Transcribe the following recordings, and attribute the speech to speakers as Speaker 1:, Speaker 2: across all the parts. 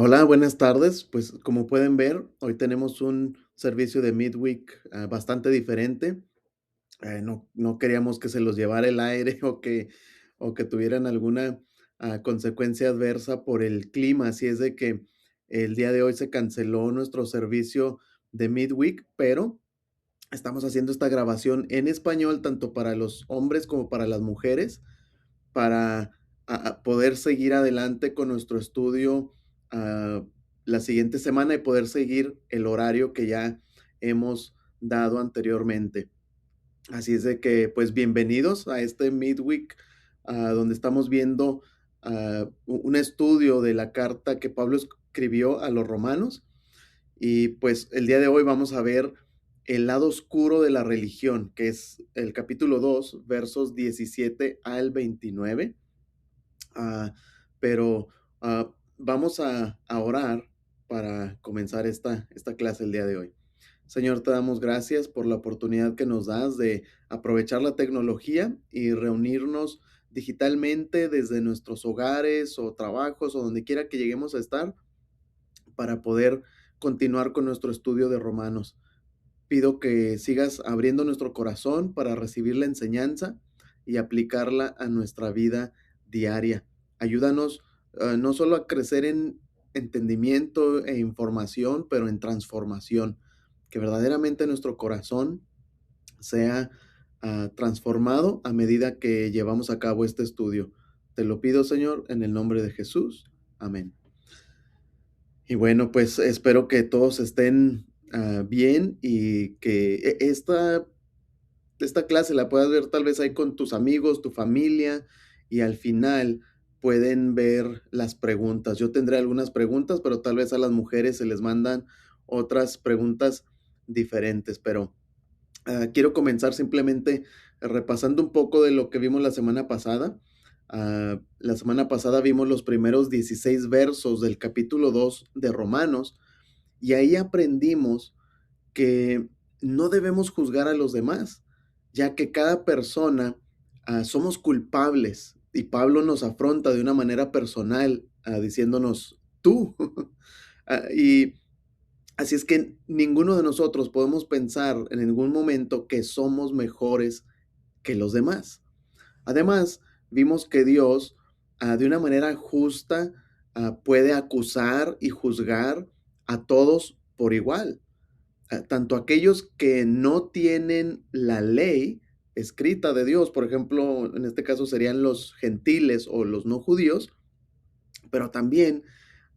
Speaker 1: Hola, buenas tardes. Pues como pueden ver, hoy tenemos un servicio de Midweek bastante diferente. No queríamos que se los llevara el aire o que tuvieran alguna consecuencia adversa por el clima. Así es de que el día de hoy se canceló nuestro servicio de Midweek, pero estamos haciendo esta grabación en español tanto para los hombres como para las mujeres para poder seguir adelante con nuestro estudio ah, la siguiente semana y poder seguir el horario que ya hemos dado anteriormente. Así es de que, pues, bienvenidos a este Midweek, donde estamos viendo un estudio de la carta que Pablo escribió a los romanos. Y pues el día de hoy vamos a ver el lado oscuro de la religión, que es el capítulo 2 versos 17 al 29. Ah, pero vamos a orar para comenzar esta clase el día de hoy. Señor, te damos gracias por la oportunidad que nos das de aprovechar la tecnología y reunirnos digitalmente desde nuestros hogares o trabajos o donde quiera que lleguemos a estar para poder continuar con nuestro estudio de Romanos. Pido que sigas abriendo nuestro corazón para recibir la enseñanza y aplicarla a nuestra vida diaria. Ayúdanos no solo a crecer en entendimiento e información, pero en transformación. Que verdaderamente nuestro corazón sea transformado a medida que llevamos a cabo este estudio. Te lo pido, Señor, en el nombre de Jesús. Amén. Y bueno, pues espero que todos estén bien y que esta clase la puedas ver tal vez ahí con tus amigos, tu familia, y al final pueden ver las preguntas. Yo tendré algunas preguntas, pero tal vez a las mujeres se les mandan otras preguntas diferentes, pero quiero comenzar simplemente repasando un poco de lo que vimos la semana pasada. La semana pasada vimos los primeros 16 versos del capítulo 2 de Romanos y ahí aprendimos que no debemos juzgar a los demás, ya que cada persona somos culpables y Pablo nos afronta de una manera personal diciéndonos tú. Y así es que ninguno de nosotros podemos pensar en ningún momento que somos mejores que los demás. Además, vimos que Dios, de una manera justa, puede acusar y juzgar a todos por igual, tanto aquellos que no tienen la ley escrita de Dios, por ejemplo, en este caso serían los gentiles o los no judíos, pero también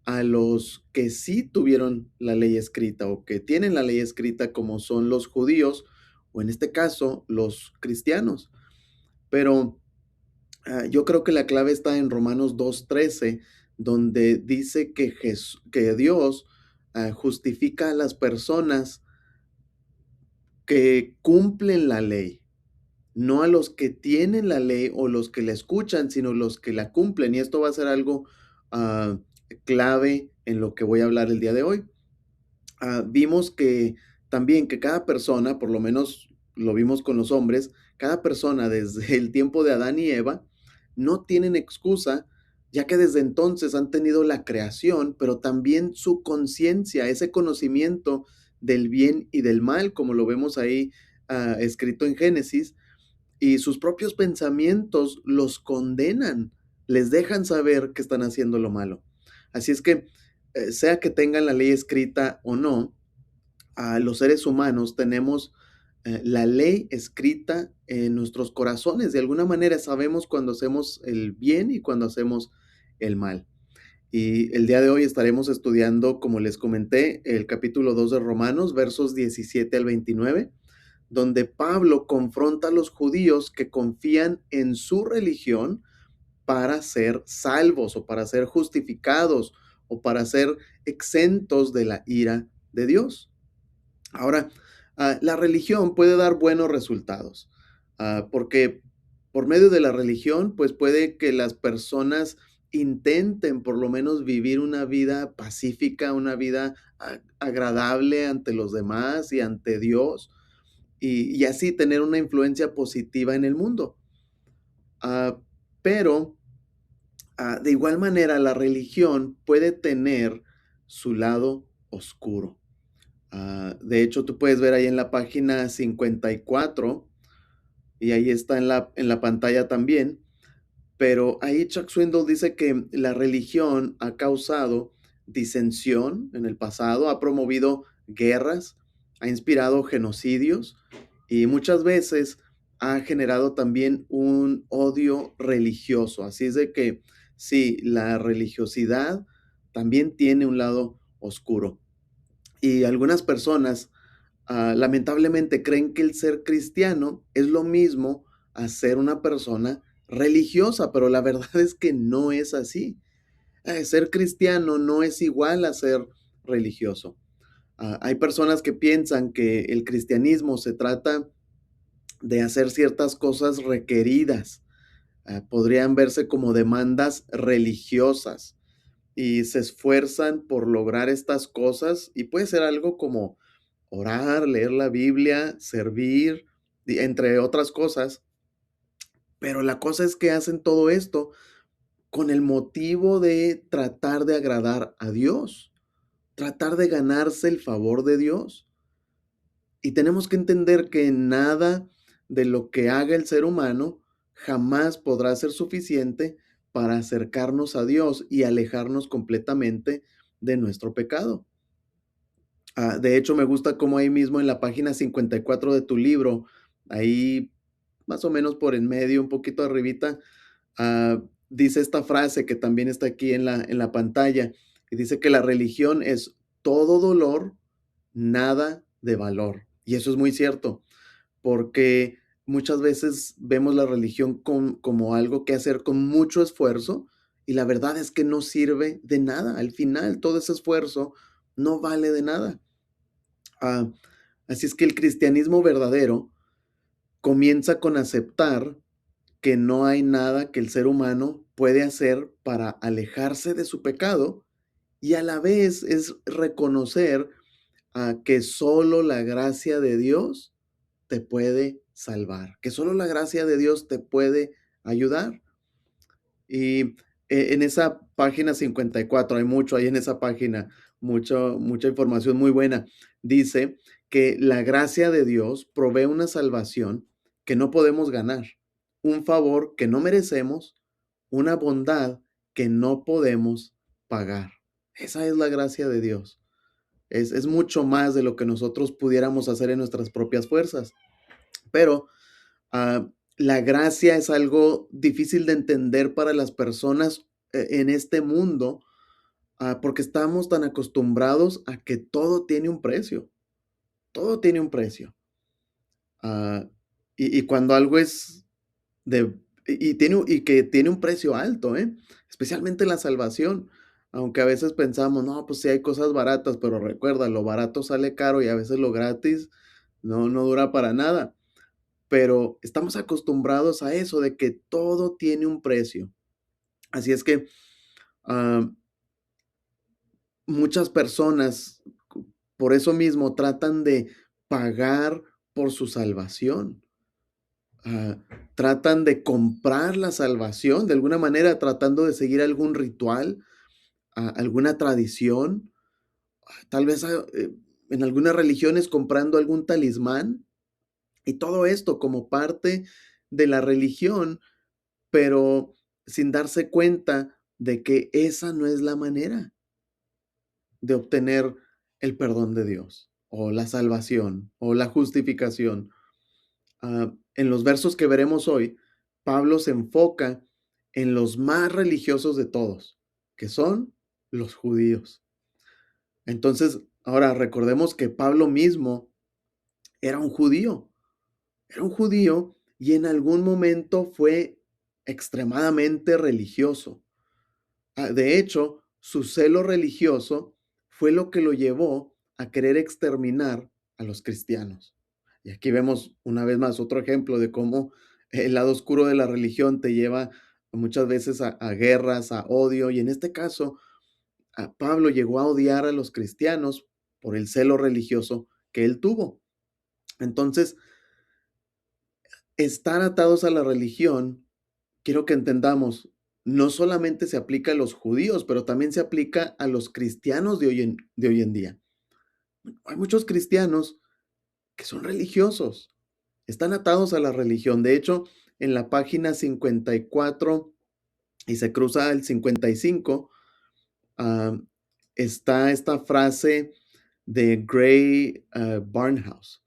Speaker 1: a los que sí tuvieron la ley escrita o que tienen la ley escrita, como son los judíos o en este caso los cristianos. Pero yo creo que la clave está en Romanos 2:13, donde dice que Dios justifica a las personas que cumplen la ley, no a los que tienen la ley o los que la escuchan, sino los que la cumplen. Y esto va a ser algo ah, clave en lo que voy a hablar el día de hoy. Vimos que también que cada persona, por lo menos lo vimos con los hombres, cada persona desde el tiempo de Adán y Eva no tienen excusa, ya que desde entonces han tenido la creación, pero también su conciencia, ese conocimiento del bien y del mal, como lo vemos ahí escrito en Génesis, y sus propios pensamientos los condenan, les dejan saber que están haciendo lo malo. Así es que, sea que tengan la ley escrita o no, a los seres humanos tenemos la ley escrita en nuestros corazones. De alguna manera sabemos cuando hacemos el bien y cuando hacemos el mal. Y el día de hoy estaremos estudiando, como les comenté, el capítulo 2 de Romanos, versos 17 al 29, donde Pablo confronta a los judíos que confían en su religión para ser salvos o para ser justificados o para ser exentos de la ira de Dios. Ahora, la religión puede dar buenos resultados, porque por medio de la religión, pues puede que las personas intenten por lo menos vivir una vida pacífica, una vida agradable ante los demás y ante Dios, y así tener una influencia positiva en el mundo. Ah, pero de igual manera, la religión puede tener su lado oscuro. De hecho, tú puedes ver ahí en la página 54, y ahí está en la pantalla también, pero ahí Chuck Swindoll dice que la religión ha causado disensión en el pasado, ha promovido guerras, ha inspirado genocidios y muchas veces ha generado también un odio religioso. Así es de que sí, la religiosidad también tiene un lado oscuro. Y algunas personas lamentablemente creen que el ser cristiano es lo mismo a ser una persona religiosa, pero la verdad es que no es así. Ser cristiano no es igual a ser religioso. Hay personas que piensan que el cristianismo se trata de hacer ciertas cosas requeridas. Podrían verse como demandas religiosas y se esfuerzan por lograr estas cosas y puede ser algo como orar, leer la Biblia, servir, entre otras cosas, pero la cosa es que hacen todo esto con el motivo de tratar de agradar a Dios, tratar de ganarse el favor de Dios. Y tenemos que entender que nada de lo que haga el ser humano jamás podrá ser suficiente para acercarnos a Dios y alejarnos completamente de nuestro pecado. De hecho, me gusta cómo ahí mismo en la página 54 de tu libro, ahí más o menos por en medio, un poquito arribita, dice esta frase que también está aquí en la pantalla, y dice que la religión es todo dolor, nada de valor. Y eso es muy cierto, porque muchas veces vemos la religión como algo que hacer con mucho esfuerzo, y la verdad es que no sirve de nada. Al final, todo ese esfuerzo no vale de nada. Ah, Así es que el cristianismo verdadero comienza con aceptar que no hay nada que el ser humano puede hacer para alejarse de su pecado y a la vez es reconocer que solo la gracia de Dios te puede salvar, que solo la gracia de Dios te puede ayudar. Y en esa página 54 hay mucho ahí en esa página, mucha información muy buena. Dice que la gracia de Dios provee una salvación que no podemos ganar, un favor que no merecemos, una bondad que no podemos pagar. Esa es la gracia de Dios. Es mucho más de lo que nosotros pudiéramos hacer en nuestras propias fuerzas. Pero la gracia es algo difícil de entender para las personas en este mundo, porque estamos tan acostumbrados a que todo tiene un precio, todo tiene un precio. Ah, y cuando algo es de, y que tiene un precio alto, ¿eh? Especialmente la salvación, aunque a veces pensamos, no, pues sí hay cosas baratas, pero recuerda, lo barato sale caro y a veces lo gratis no dura para nada. Pero estamos acostumbrados a eso, de que todo tiene un precio. Así es que ah, muchas personas, por eso mismo, tratan de pagar por su salvación. Ah, Tratan de comprar la salvación, de alguna manera, tratando de seguir algún ritual, alguna tradición, tal vez en algunas religiones comprando algún talismán, y todo esto como parte de la religión, pero sin darse cuenta de que esa no es la manera de obtener el perdón de Dios, o la salvación, o la justificación. En los versos que veremos hoy, Pablo se enfoca en los más religiosos de todos, que son los judíos. Entonces, ahora recordemos que Pablo mismo era un judío, era un judío y en algún momento fue extremadamente religioso. De hecho, su celo religioso fue lo que lo llevó a querer exterminar a los cristianos. Y aquí vemos una vez más otro ejemplo de cómo el lado oscuro de la religión te lleva muchas veces a guerras, a odio, y en este caso, a Pablo llegó a odiar a los cristianos por el celo religioso que él tuvo. Entonces, estar atados a la religión, quiero que entendamos, no solamente se aplica a los judíos, pero también se aplica a los cristianos de hoy en día. Hay muchos cristianos que son religiosos, están atados a la religión. De hecho, en la página 54 y se cruza al 55, ah, está esta frase de Gray Barnhouse.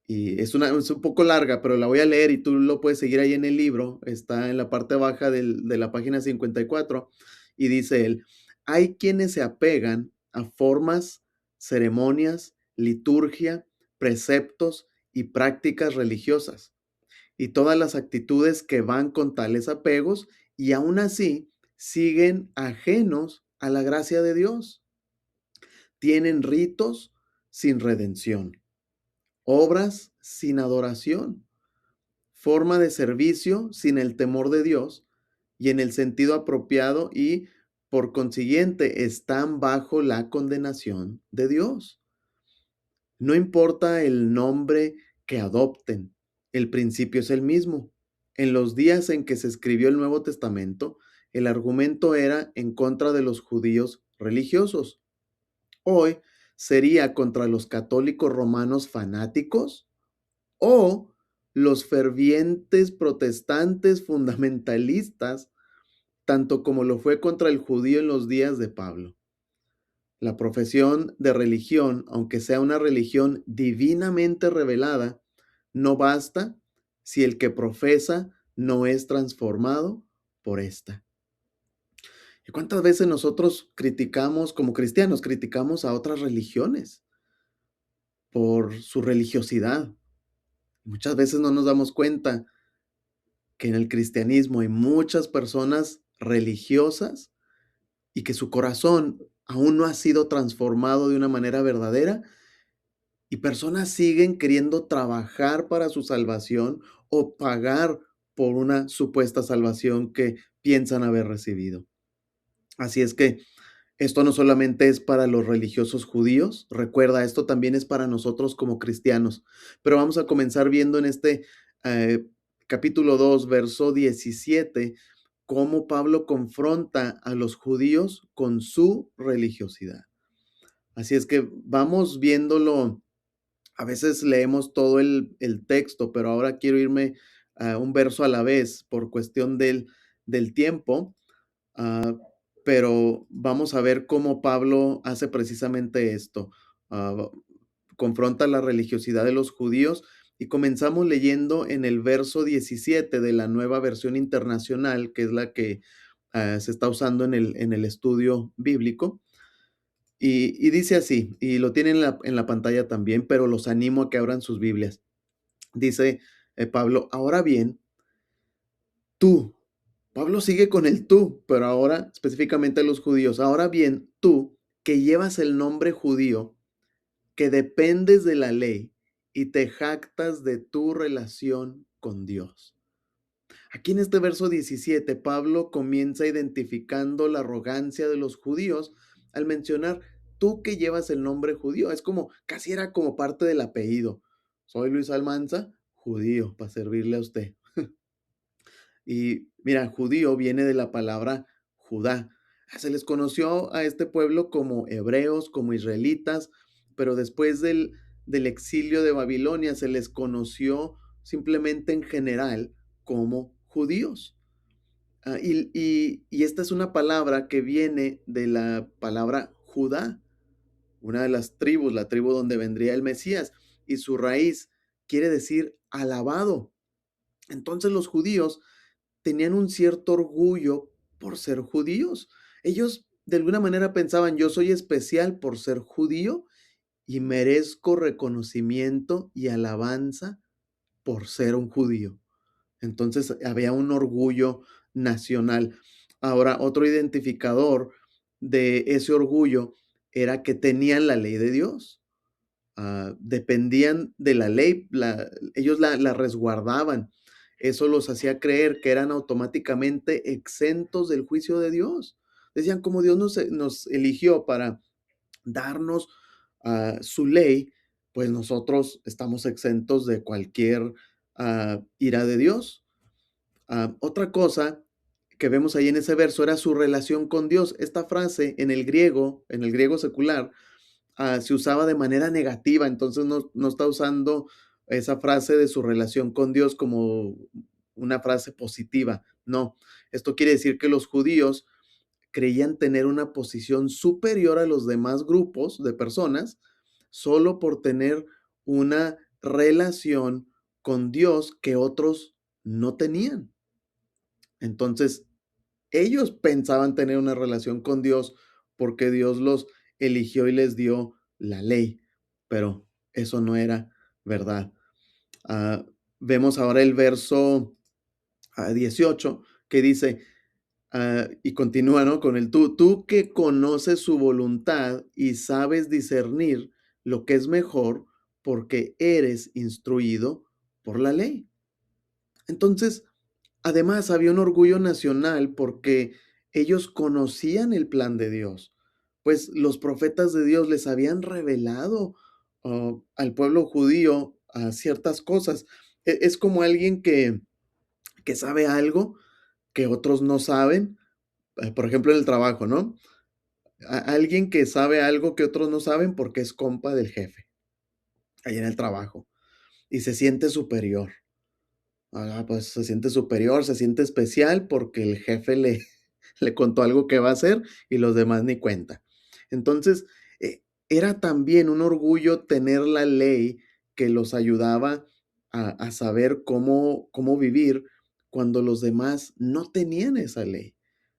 Speaker 1: Y es un poco larga, pero la voy a leer y tú lo puedes seguir ahí en el libro. Está en la parte baja de la página 54 y dice él, hay quienes se apegan a formas, ceremonias, liturgia, preceptos y prácticas religiosas y todas las actitudes que van con tales apegos y aún así siguen ajenos a la gracia de Dios. Tienen ritos sin redención, obras sin adoración, forma de servicio sin el temor de Dios y en el sentido apropiado y por consiguiente están bajo la condenación de Dios. No importa el nombre que adopten, el principio es el mismo. En los días en que se escribió el Nuevo Testamento, el argumento era en contra de los judíos religiosos. Hoy sería contra los católicos romanos fanáticos o los fervientes protestantes fundamentalistas, tanto como lo fue contra el judío en los días de Pablo. La profesión de religión, aunque sea una religión divinamente revelada, no basta si el que profesa no es transformado por esta. ¿Y cuántas veces nosotros criticamos, como cristianos, criticamos a otras religiones por su religiosidad? Muchas veces no nos damos cuenta que en el cristianismo hay muchas personas religiosas y que su corazón aún no ha sido transformado de una manera verdadera y personas siguen queriendo trabajar para su salvación o pagar por una supuesta salvación que piensan haber recibido. Así es que esto no solamente es para los religiosos judíos, recuerda, esto también es para nosotros como cristianos. Pero vamos a comenzar viendo en este capítulo 2, verso 17, cómo Pablo confronta a los judíos con su religiosidad. Así es que vamos viéndolo. A veces leemos todo el texto, pero ahora quiero irme a un verso a la vez por cuestión del tiempo. Ah, pero vamos a ver cómo Pablo hace precisamente esto. Ah, confronta la religiosidad de los judíos y comenzamos leyendo en el verso 17 de la Nueva Versión Internacional, que es la que se está usando en el estudio bíblico. Y dice así, y lo tienen en la pantalla también, pero los animo a que abran sus Biblias. Dice Pablo, ahora bien, tú, Pablo sigue con el tú, pero ahora específicamente a los judíos. Ahora bien, tú que llevas el nombre judío, que dependes de la ley y te jactas de tu relación con Dios. Aquí en este verso 17, Pablo comienza identificando la arrogancia de los judíos al mencionar tú que llevas el nombre judío. Es como, casi era como parte del apellido. Soy Luis Almanza, judío, para servirle a usted. Y mira, judío viene de la palabra Judá. Se les conoció a este pueblo como hebreos, como israelitas, pero después del exilio de Babilonia se les conoció simplemente en general como judíos. Y esta es una palabra que viene de la palabra Judá, una de las tribus, la tribu donde vendría el Mesías, y su raíz quiere decir alabado. Entonces los judíos tenían un cierto orgullo por ser judíos. Ellos de alguna manera pensaban, yo soy especial por ser judío y merezco reconocimiento y alabanza por ser un judío. Entonces había un orgullo nacional. Ahora, otro identificador de ese orgullo era que tenían la ley de Dios. Dependían de la ley, ellos la resguardaban. Eso los hacía creer que eran automáticamente exentos del juicio de Dios. Decían, como Dios nos eligió para darnos su ley, pues nosotros estamos exentos de cualquier ira de Dios. Otra cosa que vemos ahí en ese verso era su relación con Dios. Esta frase en el griego secular, se usaba de manera negativa, entonces no está usando esa frase de su relación con Dios como una frase positiva. No, esto quiere decir que los judíos creían tener una posición superior a los demás grupos de personas solo por tener una relación con Dios que otros no tenían. Entonces, ellos pensaban tener una relación con Dios porque Dios los eligió y les dio la ley, pero eso no era verdad. Ah, Vemos ahora el verso 18 que dice, y continúa, ¿no? Con el tú que conoces su voluntad y sabes discernir lo que es mejor porque eres instruido por la ley. Entonces, además, había un orgullo nacional porque ellos conocían el plan de Dios, pues los profetas de Dios les habían revelado al pueblo judío ciertas cosas. Es como alguien que sabe algo que otros no saben, por ejemplo, en el trabajo, ¿no? Alguien que sabe algo que otros no saben porque es compa del jefe, ahí en el trabajo, y se siente superior. Pues se siente superior, se siente especial porque el jefe le contó algo que va a hacer y los demás ni cuenta. Entonces, era también un orgullo tener la ley que los ayudaba a saber cómo vivir cuando los demás no tenían esa ley.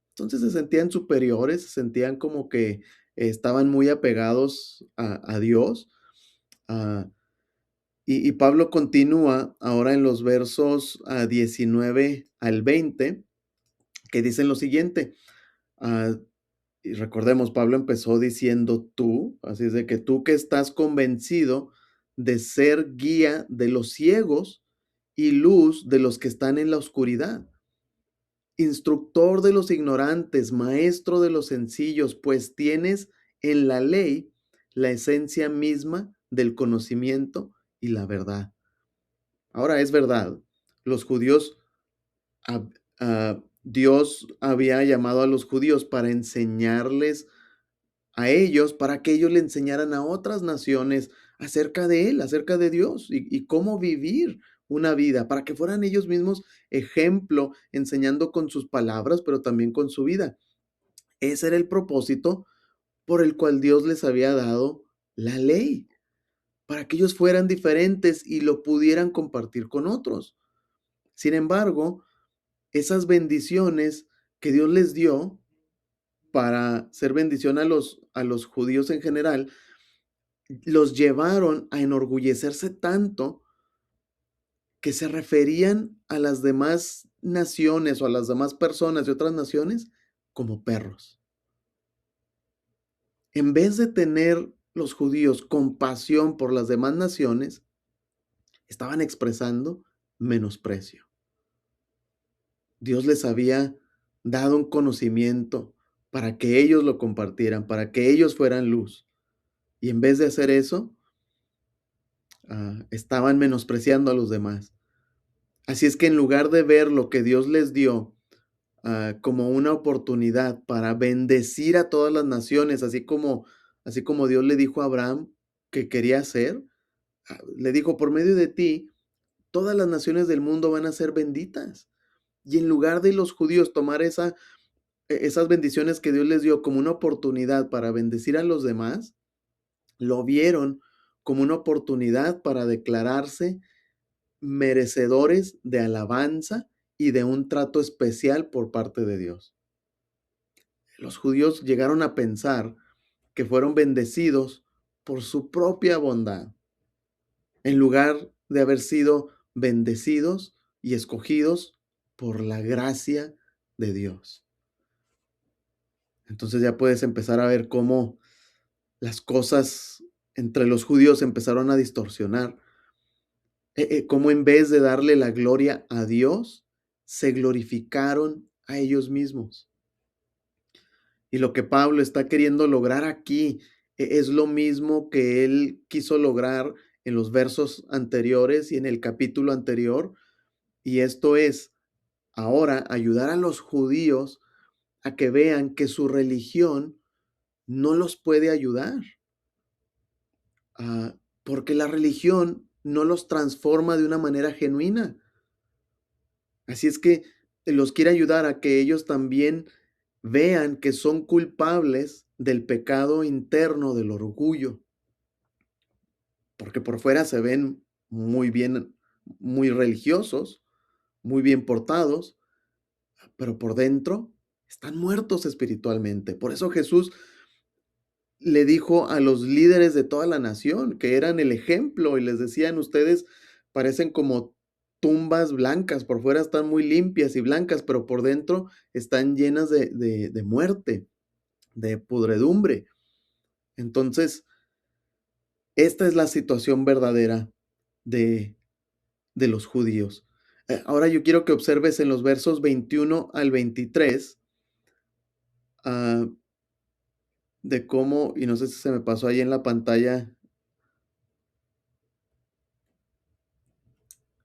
Speaker 1: Entonces se sentían superiores, se sentían como que estaban muy apegados a Dios. ah, y Pablo continúa ahora en los versos 19 al 20, que dicen lo siguiente. ah, y recordemos, Pablo empezó diciendo tú, así es de que tú que estás convencido de ser guía de los ciegos y luz de los que están en la oscuridad, instructor de los ignorantes, maestro de los sencillos, pues tienes en la ley la esencia misma del conocimiento y la verdad. Ahora es verdad, los judíos, Dios había llamado a los judíos para enseñarles a ellos, para que ellos le enseñaran a otras naciones acerca de Él, acerca de Dios y cómo vivir una vida, para que fueran ellos mismos ejemplo, enseñando con sus palabras, pero también con su vida. Ese era el propósito por el cual Dios les había dado la ley, para que ellos fueran diferentes y lo pudieran compartir con otros. Sin embargo, esas bendiciones que Dios les dio para ser bendición a los judíos en general, los llevaron a enorgullecerse tanto que se referían a las demás naciones o a las demás personas de otras naciones como perros. En vez de tener los judíos compasión por las demás naciones, estaban expresando menosprecio. Dios les había dado un conocimiento para que ellos lo compartieran, para que ellos fueran luz. Y en vez de hacer eso, estaban menospreciando a los demás. Así es que en lugar de ver lo que Dios les dio como una oportunidad para bendecir a todas las naciones, así como Dios le dijo a Abraham que quería hacer, le dijo, por medio de ti, todas las naciones del mundo van a ser benditas. Y en lugar de los judíos tomar esas bendiciones que Dios les dio como una oportunidad para bendecir a los demás, lo vieron como una oportunidad para declararse merecedores de alabanza y de un trato especial por parte de Dios. Los judíos llegaron a pensar que fueron bendecidos por su propia bondad, en lugar de haber sido bendecidos y escogidos por la gracia de Dios. Entonces ya puedes empezar a ver cómo las cosas entre los judíos empezaron a distorsionar, cómo en vez de darle la gloria a Dios, se glorificaron a ellos mismos. Y lo que Pablo está queriendo lograr aquí es lo mismo que él quiso lograr en los versos anteriores y en el capítulo anterior, y esto es ahora ayudar a los judíos a que vean que su religión no los puede ayudar, porque la religión no los transforma de una manera genuina. Así es que los quiere ayudar a que ellos también vean que son culpables del pecado interno del orgullo, porque por fuera se ven muy bien, muy religiosos, muy bien portados, pero por dentro están muertos espiritualmente. Por eso Jesús le dijo a los líderes de toda la nación que eran el ejemplo y les decían, ustedes parecen como tumbas blancas, por fuera están muy limpias y blancas, pero por dentro están llenas de muerte, de pudredumbre. Entonces, esta es la situación verdadera de, de los judíos. Ahora yo quiero que observes en los versos 21 al 23 ah, de cómo, y no sé si se me pasó ahí en la pantalla.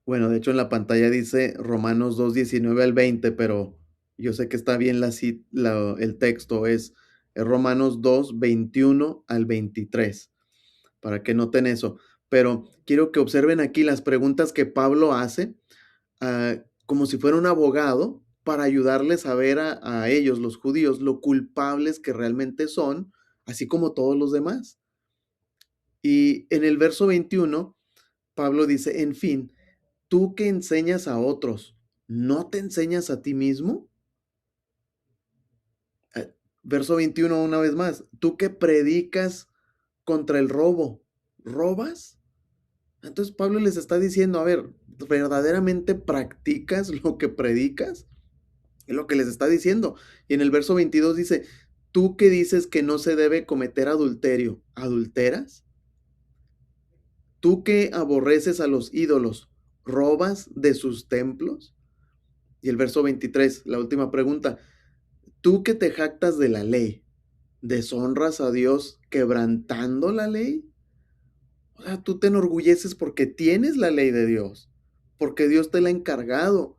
Speaker 1: Bueno, de hecho en la pantalla dice Romanos 2 19 al 20, pero yo sé que está bien el texto, es Romanos 2 21 al 23, para que noten eso. Pero quiero que observen aquí las preguntas que Pablo hace, como si fuera un abogado, para ayudarles a ver a ellos, los judíos, lo culpables que realmente son, así como todos los demás. Y en el verso 21, Pablo dice, en fin, tú que enseñas a otros, ¿no te enseñas a ti mismo? Verso 21 una vez más, tú que predicas contra el robo, ¿robas? Entonces Pablo les está diciendo, a ver, ¿verdaderamente practicas lo que predicas? Es lo que les está diciendo. Y en el verso 22 dice, tú que dices que no se debe cometer adulterio, ¿adulteras? Tú que aborreces a los ídolos, ¿robas de sus templos? Y el verso 23, la última pregunta, tú que te jactas de la ley, ¿deshonras a Dios quebrantando la ley? O sea, tú te enorgulleces porque tienes la ley de Dios, porque Dios te la ha encargado,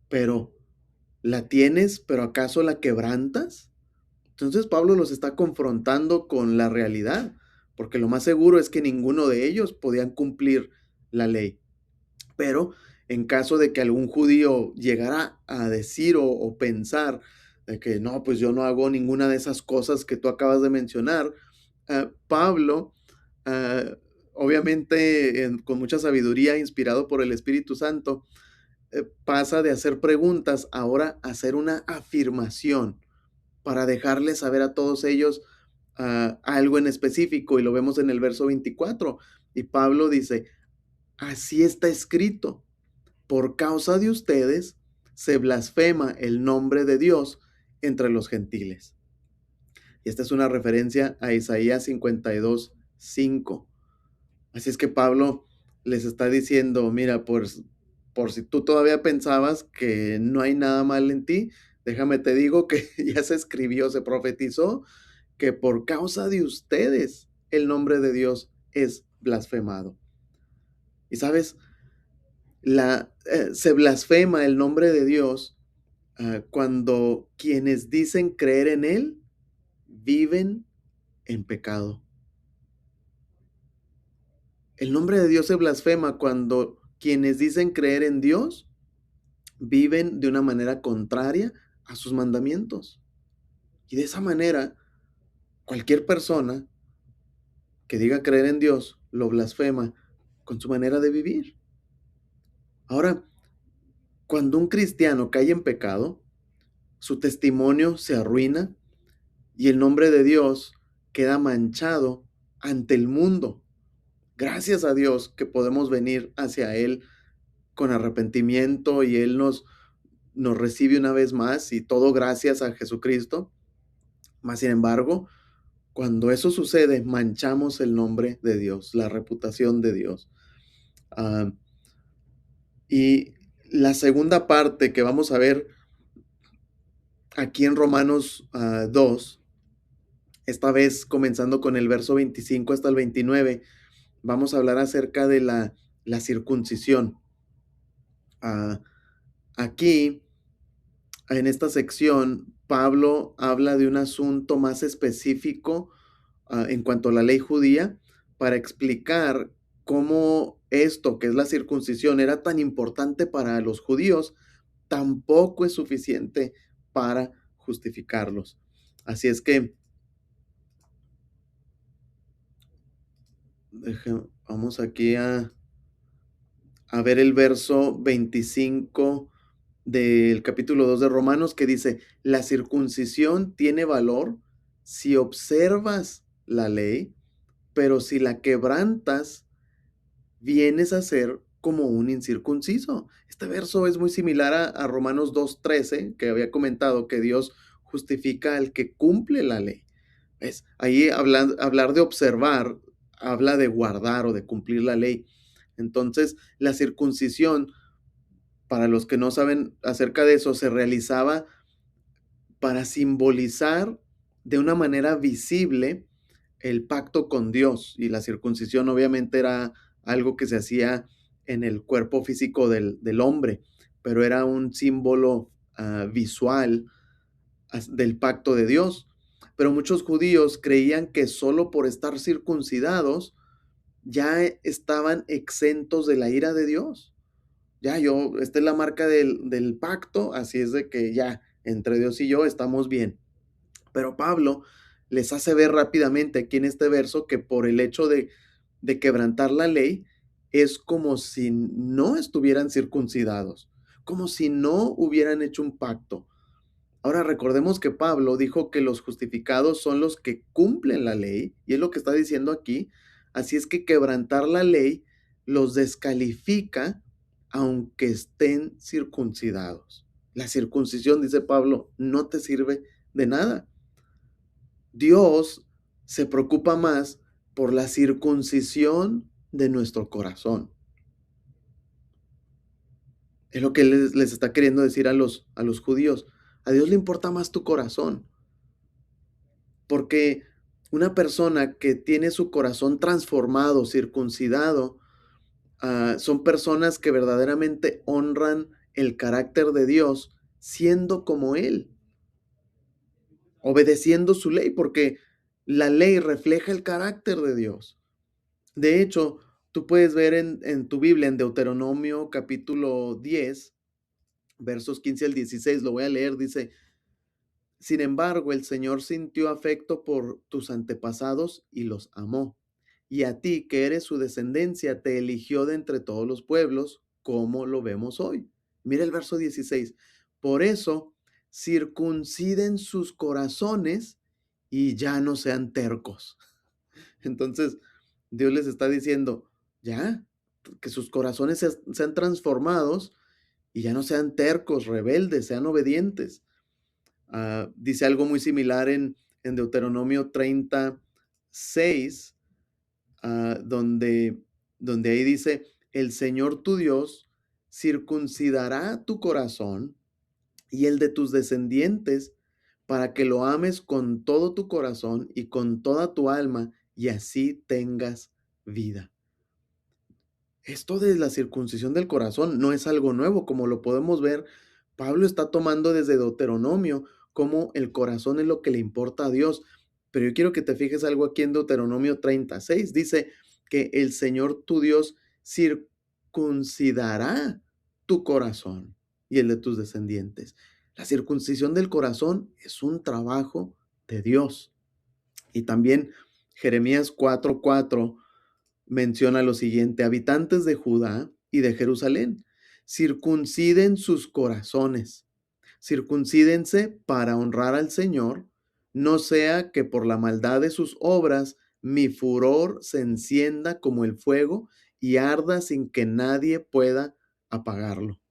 Speaker 1: pero ¿la tienes, pero acaso la quebrantas? Entonces Pablo los está confrontando con la realidad, porque lo más seguro es que ninguno de ellos podían cumplir la ley. Pero en caso de que algún judío llegara a decir o pensar de que no, pues yo no hago ninguna de esas cosas que tú acabas de mencionar, Pablo, uh, obviamente con mucha sabiduría, inspirado por el Espíritu Santo, pasa de hacer preguntas ahora a hacer una afirmación para dejarles saber a todos ellos algo en específico, y lo vemos en el verso 24. Y Pablo dice, así está escrito, por causa de ustedes se blasfema el nombre de Dios entre los gentiles. Y esta es una referencia a Isaías 52:5. Así es que Pablo les está diciendo, mira, por si tú todavía pensabas que no hay nada mal en ti, déjame te digo que ya se escribió, se profetizó, que por causa de ustedes el nombre de Dios es blasfemado. Y sabes, se blasfema el nombre de Dios cuando quienes dicen creer en Él viven en pecado. El nombre de Dios se blasfema cuando quienes dicen creer en Dios viven de una manera contraria a sus mandamientos. Y de esa manera, cualquier persona que diga creer en Dios lo blasfema con su manera de vivir. Ahora, cuando un cristiano cae en pecado, su testimonio se arruina y el nombre de Dios queda manchado ante el mundo. Gracias a Dios que podemos venir hacia Él con arrepentimiento y Él nos recibe una vez más, y todo gracias a Jesucristo. Mas, sin embargo, cuando eso sucede, manchamos el nombre de Dios, la reputación de Dios. Uh, y la segunda parte que vamos a ver aquí en Romanos 2, esta vez comenzando con el verso 25 hasta el 29, vamos a hablar acerca de la circuncisión. Aquí, en esta sección, Pablo habla de un asunto más específico en cuanto a la ley judía para explicar cómo esto, que es la circuncisión, era tan importante para los judíos, tampoco es suficiente para justificarlos. Así es que vamos aquí a ver el verso 25 del capítulo 2 de Romanos, que dice, la circuncisión tiene valor si observas la ley, pero si la quebrantas, vienes a ser como un incircunciso. Este verso es muy similar a Romanos 2:13, que había comentado que Dios justifica al que cumple la ley. ¿Ves? Ahí hablar de observar habla de guardar o de cumplir la ley. Entonces, la circuncisión, para los que no saben acerca de eso, se realizaba para simbolizar de una manera visible el pacto con Dios. Y la circuncisión obviamente era algo que se hacía en el cuerpo físico del hombre, pero era un símbolo visual del pacto de Dios. Pero muchos judíos creían que solo por estar circuncidados ya estaban exentos de la ira de Dios. Ya esta es la marca del pacto, así es de que ya entre Dios y yo estamos bien. Pero Pablo les hace ver rápidamente aquí en este verso que por el hecho de quebrantar la ley es como si no estuvieran circuncidados, como si no hubieran hecho un pacto. Ahora recordemos que Pablo dijo que los justificados son los que cumplen la ley, y es lo que está diciendo aquí. Así es que quebrantar la ley los descalifica aunque estén circuncidados. La circuncisión, dice Pablo, no te sirve de nada. Dios se preocupa más por la circuncisión de nuestro corazón. Es lo que les está queriendo decir a los judíos. A Dios le importa más tu corazón, porque una persona que tiene su corazón transformado, circuncidado, son personas que verdaderamente honran el carácter de Dios siendo como Él, obedeciendo su ley, porque la ley refleja el carácter de Dios. De hecho, tú puedes ver en tu Biblia, en Deuteronomio capítulo 10, versos 15 al 16, lo voy a leer, dice, sin embargo, el Señor sintió afecto por tus antepasados y los amó. Y a ti, que eres su descendencia, te eligió de entre todos los pueblos, como lo vemos hoy. Mira el verso 16. Por eso, circunciden sus corazones y ya no sean tercos. Entonces, Dios les está diciendo, ya, que sus corazones sean transformados y ya no sean tercos, rebeldes, sean obedientes. Dice algo muy similar en Deuteronomio 36, donde, donde ahí dice, el Señor tu Dios circuncidará tu corazón y el de tus descendientes para que lo ames con todo tu corazón y con toda tu alma y así tengas vida. Esto de la circuncisión del corazón no es algo nuevo, como lo podemos ver. Pablo está tomando desde Deuteronomio como el corazón es lo que le importa a Dios. Pero yo quiero que te fijes algo aquí en Deuteronomio 36. Dice que el Señor tu Dios circuncidará tu corazón y el de tus descendientes. La circuncisión del corazón es un trabajo de Dios. Y también Jeremías 4:4 menciona lo siguiente, habitantes de Judá y de Jerusalén, circunciden sus corazones, circuncídense para honrar al Señor, no sea que por la maldad de sus obras mi furor se encienda como el fuego y arda sin que nadie pueda apagarlo.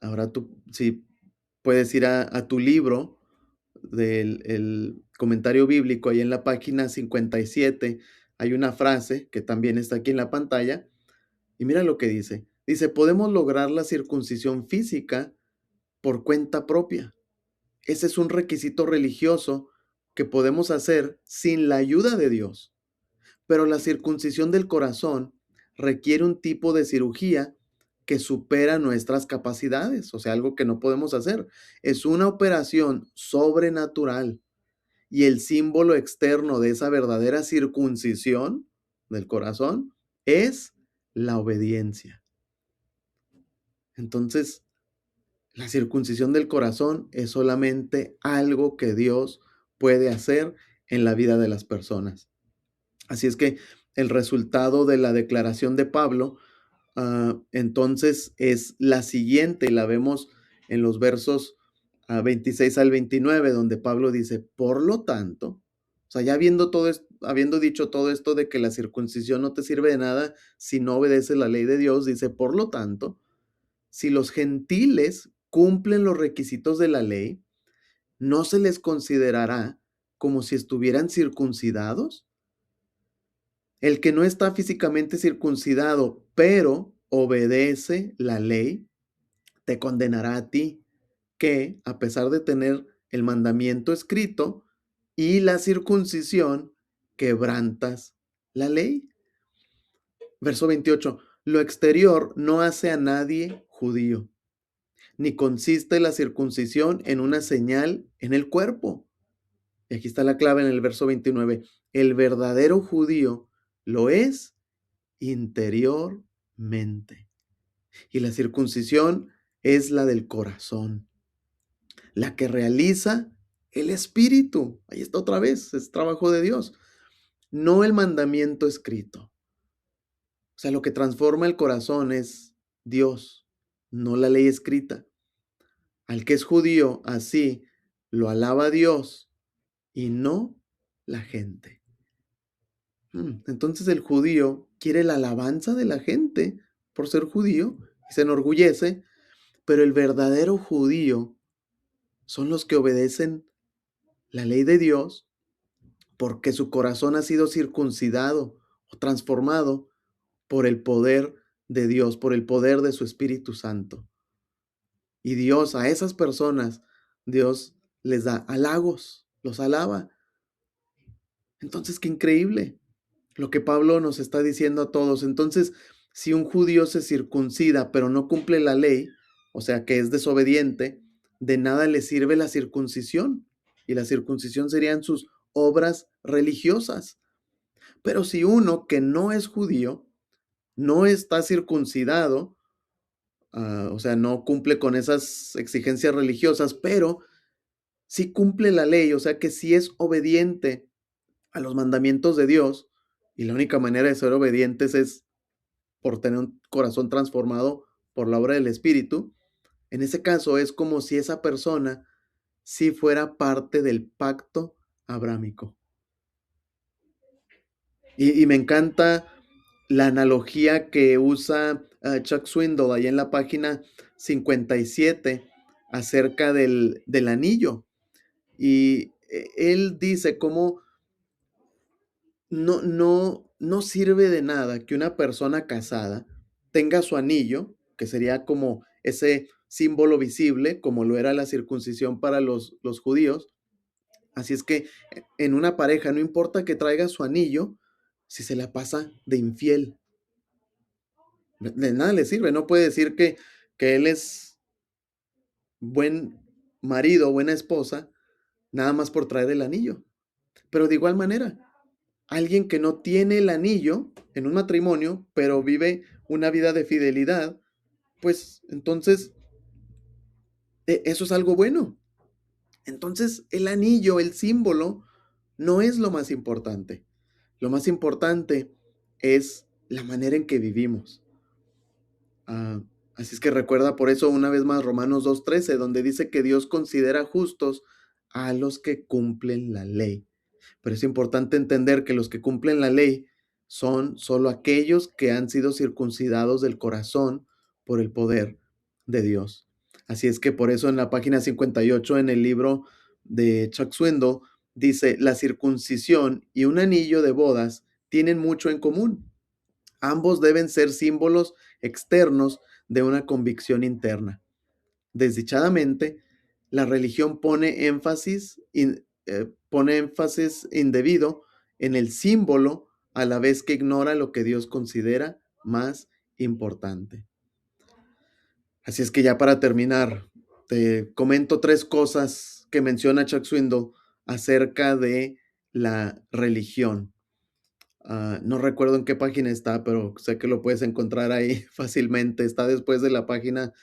Speaker 1: Ahora tú, si puedes ir a tu libro del el comentario bíblico, ahí en la página 57 hay una frase que también está aquí en la pantalla, y mira lo que dice. Dice, podemos lograr la circuncisión física por cuenta propia. Ese es un requisito religioso que podemos hacer sin la ayuda de Dios. Pero la circuncisión del corazón requiere un tipo de cirugía que supera nuestras capacidades, o sea, algo que no podemos hacer. Es una operación sobrenatural y el símbolo externo de esa verdadera circuncisión del corazón es la obediencia. Entonces, la circuncisión del corazón es solamente algo que Dios puede hacer en la vida de las personas. Así es que el resultado de la declaración de Pablo, entonces es la siguiente, la vemos en los versos 26 al 29, donde Pablo dice, por lo tanto, o sea, ya habiendo dicho todo esto de que la circuncisión no te sirve de nada si no obedeces la ley de Dios, dice, por lo tanto, si los gentiles cumplen los requisitos de la ley, ¿no se les considerará como si estuvieran circuncidados? El que no está físicamente circuncidado, pero obedece la ley, te condenará a ti, que a pesar de tener el mandamiento escrito y la circuncisión, quebrantas la ley. Verso 28. Lo exterior no hace a nadie judío, ni consiste la circuncisión en una señal en el cuerpo. Y aquí está la clave en el verso 29. El verdadero judío lo es interiormente. Y la circuncisión es la del corazón, la que realiza el espíritu. Ahí está otra vez, es trabajo de Dios, no el mandamiento escrito. O sea, lo que transforma el corazón es Dios, no la ley escrita. Al que es judío, así lo alaba Dios y no la gente. Entonces el judío quiere la alabanza de la gente por ser judío y se enorgullece, pero el verdadero judío son los que obedecen la ley de Dios porque su corazón ha sido circuncidado o transformado por el poder de Dios, por el poder de su Espíritu Santo. Y Dios a esas personas, Dios les da halagos, los alaba. Entonces, qué increíble lo que Pablo nos está diciendo a todos. Entonces, si un judío se circuncida pero no cumple la ley, o sea que es desobediente, de nada le sirve la circuncisión. Y la circuncisión serían sus obras religiosas. Pero si uno que no es judío, no está circuncidado, o sea, no cumple con esas exigencias religiosas, pero sí cumple la ley, o sea que sí es obediente a los mandamientos de Dios, y la única manera de ser obedientes es por tener un corazón transformado por la obra del Espíritu. En ese caso es como si esa persona sí fuera parte del pacto abrámico. Y me encanta la analogía que usa Chuck Swindoll ahí en la página 57 acerca del anillo. Y él dice cómo no sirve de nada que una persona casada tenga su anillo, que sería como ese símbolo visible, como lo era la circuncisión para los judíos. Así es que en una pareja no importa que traiga su anillo si se la pasa de infiel. De nada le sirve, no puede decir que él es buen marido, buena esposa, nada más por traer el anillo. Pero de igual manera, alguien que no tiene el anillo en un matrimonio, pero vive una vida de fidelidad, pues entonces eso es algo bueno. Entonces el anillo, el símbolo, no es lo más importante. Lo más importante es la manera en que vivimos. Ah, así es que recuerda por eso una vez más Romanos 2:13, donde dice que Dios considera justos a los que cumplen la ley. Pero es importante entender que los que cumplen la ley son solo aquellos que han sido circuncidados del corazón por el poder de Dios. Así es que por eso en la página 58 en el libro de Chuck Swindoll dice, la circuncisión y un anillo de bodas tienen mucho en común. Ambos deben ser símbolos externos de una convicción interna. Desdichadamente, la religión pone énfasis indebido en el símbolo a la vez que ignora lo que Dios considera más importante. Así es que ya para terminar, te comento 3 cosas que menciona Chuck Swindoll acerca de la religión. No recuerdo en qué página está, pero sé que lo puedes encontrar ahí fácilmente. Está después de la página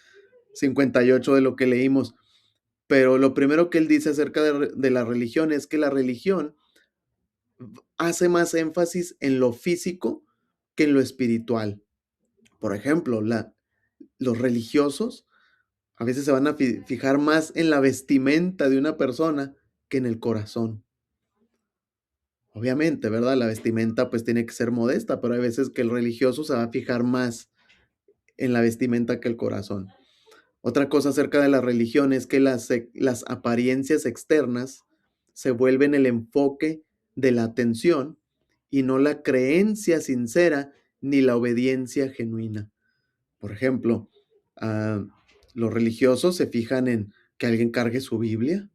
Speaker 1: 58 de lo que leímos. Pero lo primero que él dice acerca de la religión es que la religión hace más énfasis en lo físico que en lo espiritual. Por ejemplo, los religiosos a veces se van a fijar más en la vestimenta de una persona que en el corazón. Obviamente, ¿verdad? La vestimenta pues tiene que ser modesta, pero hay veces que el religioso se va a fijar más en la vestimenta que el corazón. Otra cosa acerca de la religión es que las apariencias externas se vuelven el enfoque de la atención y no la creencia sincera ni la obediencia genuina. Por ejemplo, ah, los religiosos se fijan en que alguien cargue su Biblia.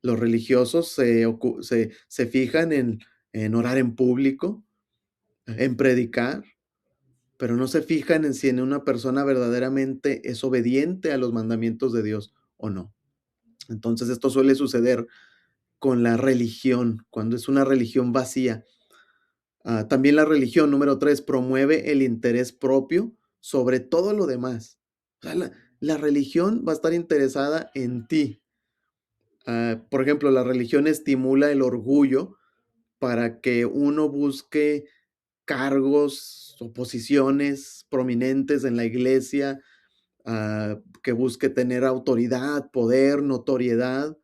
Speaker 1: Los religiosos se fijan en orar en público, en predicar, pero no se fijan en si en una persona verdaderamente es obediente a los mandamientos de Dios o no. Entonces esto suele suceder con la religión, cuando es una religión vacía. También la religión, número 3, promueve el interés propio sobre todo lo demás. O sea, la religión va a estar interesada en ti. Por ejemplo, la religión estimula el orgullo para que uno busque cargos o posiciones prominentes en la iglesia, que busque tener autoridad, poder, notoriedad.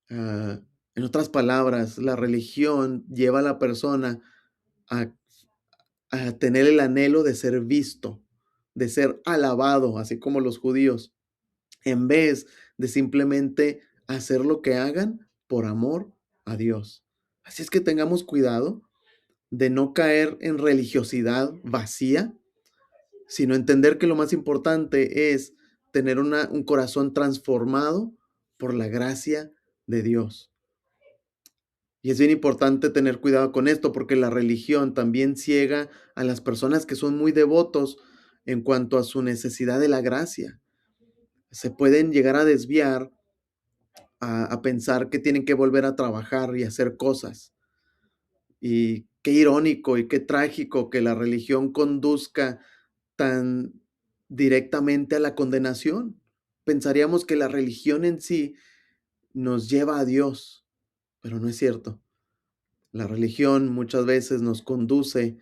Speaker 1: Ah, en otras palabras, la religión lleva a la persona a, a tener el anhelo de ser visto, de ser alabado, así como los judíos, en vez de simplemente hacer lo que hagan por amor a Dios. Así es que tengamos cuidado de no caer en religiosidad vacía, sino entender que lo más importante es tener un corazón transformado por la gracia de Dios. Y es bien importante tener cuidado con esto porque la religión también ciega a las personas que son muy devotos en cuanto a su necesidad de la gracia. Se pueden llegar a desviar a pensar que tienen que volver a trabajar y hacer cosas. Y qué irónico y qué trágico que la religión conduzca tan directamente a la condenación. Pensaríamos que la religión en sí nos lleva a Dios, pero no es cierto. La religión muchas veces nos conduce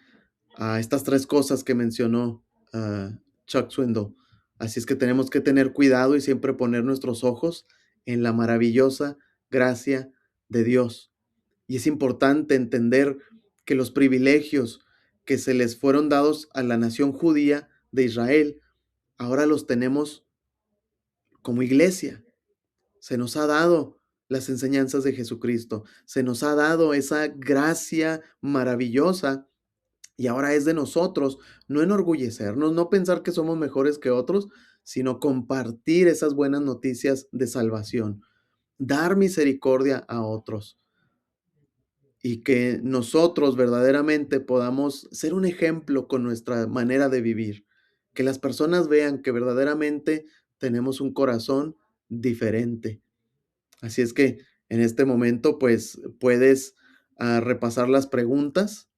Speaker 1: a estas 3 cosas que mencionó, Chuck Swindoll. Así es que tenemos que tener cuidado y siempre poner nuestros ojos en la maravillosa gracia de Dios. Y es importante entender que los privilegios que se les fueron dados a la nación judía de Israel, ahora los tenemos como iglesia. Se nos ha dado las enseñanzas de Jesucristo, se nos ha dado esa gracia maravillosa y ahora es de nosotros no enorgullecernos, no pensar que somos mejores que otros, sino compartir esas buenas noticias de salvación, dar misericordia a otros y que nosotros verdaderamente podamos ser un ejemplo con nuestra manera de vivir, que las personas vean que verdaderamente tenemos un corazón diferente. Así es que en este momento, pues puedes repasar las preguntas.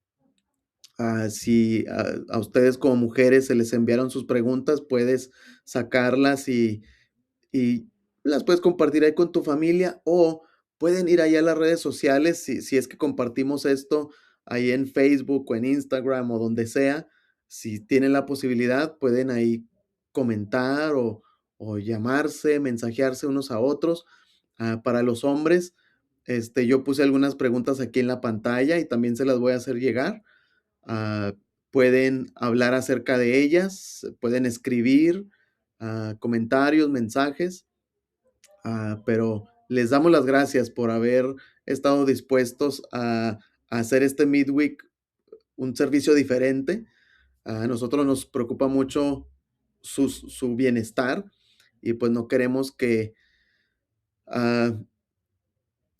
Speaker 1: Si a ustedes como mujeres se les enviaron sus preguntas, puedes sacarlas y las puedes compartir ahí con tu familia o pueden ir ahí a las redes sociales si es que compartimos esto ahí en Facebook o en Instagram o donde sea. Si tienen la posibilidad, pueden ahí comentar o llamarse, mensajearse unos a otros. Para los hombres, yo puse algunas preguntas aquí en la pantalla y también se las voy a hacer llegar. ah, Pueden hablar acerca de ellas, pueden escribir comentarios, mensajes, pero les damos las gracias por haber estado dispuestos a hacer este midweek un servicio diferente. A nosotros nos preocupa mucho su bienestar y pues no queremos ah,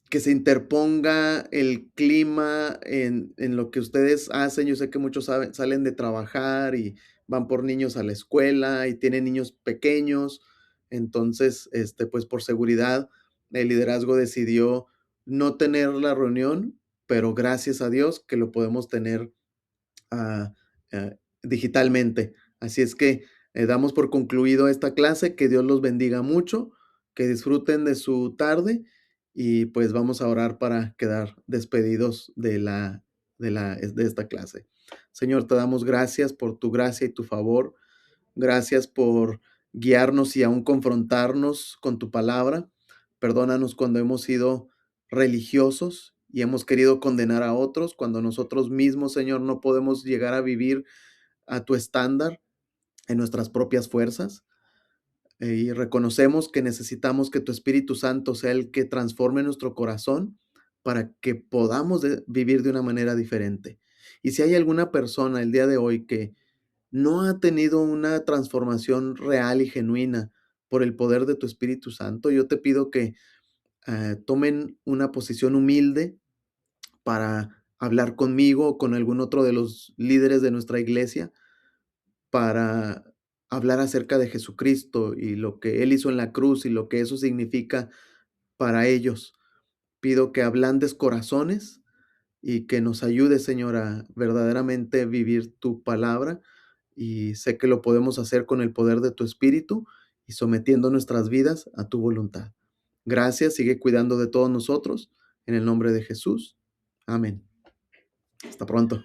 Speaker 1: que se interponga el clima en lo que ustedes hacen. Yo sé que muchos salen de trabajar van por niños a la escuela y tienen niños pequeños. Entonces, pues por seguridad, el liderazgo decidió no tener la reunión, pero gracias a Dios que lo podemos tener ah, digitalmente. Así es que damos por concluido esta clase, que Dios los bendiga mucho, que disfruten de su tarde y pues vamos a orar para quedar despedidos de esta clase. Señor, te damos gracias por tu gracia y tu favor. Gracias por guiarnos y aún confrontarnos con tu palabra. Perdónanos cuando hemos sido religiosos y hemos querido condenar a otros, cuando nosotros mismos, Señor, no podemos llegar a vivir a tu estándar en nuestras propias fuerzas. Y reconocemos que necesitamos que tu Espíritu Santo sea el que transforme nuestro corazón para que podamos vivir de una manera diferente. Y si hay alguna persona el día de hoy que no ha tenido una transformación real y genuina por el poder de tu Espíritu Santo, yo te pido que tomen una posición humilde para hablar conmigo o con algún otro de los líderes de nuestra iglesia para hablar acerca de Jesucristo y lo que Él hizo en la cruz y lo que eso significa para ellos. Pido que ablandes corazones y que nos ayude, Señor, a verdaderamente vivir tu palabra. Y sé que lo podemos hacer con el poder de tu Espíritu y sometiendo nuestras vidas a tu voluntad. Gracias, sigue cuidando de todos nosotros. En el nombre de Jesús. Amén. Hasta pronto.